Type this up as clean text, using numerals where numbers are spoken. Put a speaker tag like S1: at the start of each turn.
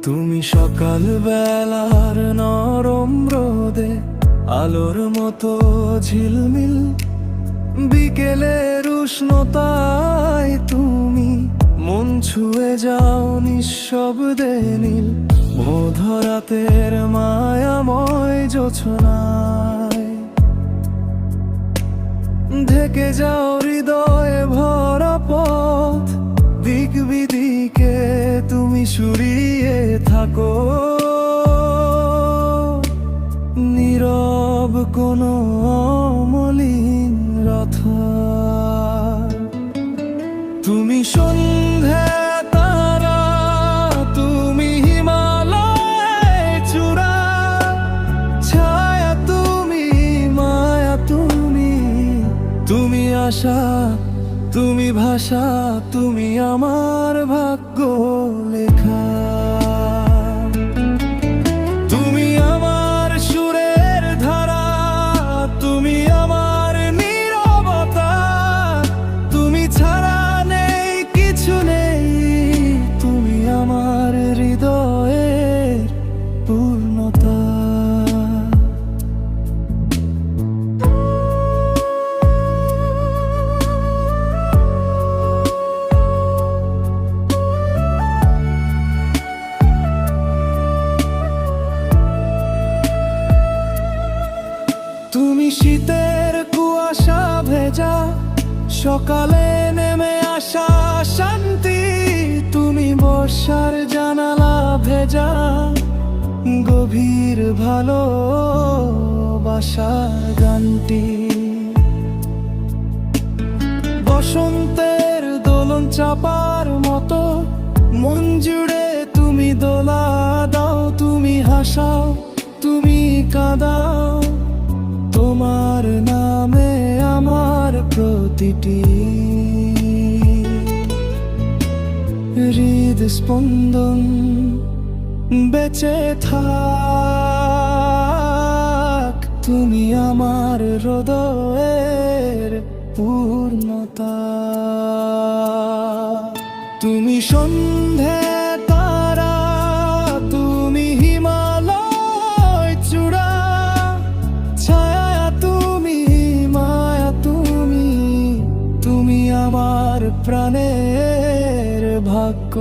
S1: তুমি সকাল বেলার নরম রোদে, আলোর মতো ঝিলমিল বিকেলের উষ্ণতায় তুমি মন ছুঁয়ে যাও নিঃশব্দে নীল মধ্যরাতের মায়াময় জোছনায়। ঢেকে যাও হৃদয়ে ভরা পথ, দিক বিদিকে তুমি সুরিয়ে থাকো। নীরব কোনো অমলিন রথ, তুমি সন্ধে তারা, তুমি হিমালয় চূড়া, ছায়া তুমি, মায়া তুমি, তুমি আশা, তুমি ভাষা, তুমি আমার ভাগ্য লেখা। তুমি আমার সুরের ধারা, তুমি আমার নীরবতা, তুমি ছাড়া নেই কিছু নেই, তুমি আমার হৃদয়ের পূর্ণতা। তুমি শীতের কুয়াশা ভেজা, সকালে নেমে আসা শান্তি, তুমি বর্ষার জানালা ভেজা, গভীর ভালোবাসার গানটি। বসন্তের দোলন চাপার মতো মন জুড়ে তুমি দোলা দাও, তুমি হাসাও, তুমি কাঁদাও, তোমার নামে আমার প্রতিটি হৃদস্পন্দন বেঁচে থাক। তুমি আমার হৃদয়ের পূর্ণতা। তুমি সন্ধে তারা, তুমি হিমালয় চূড়া, ছায়া তুমি, মায়া তুমি, তুমি আমার প্রাণের ভাগ্য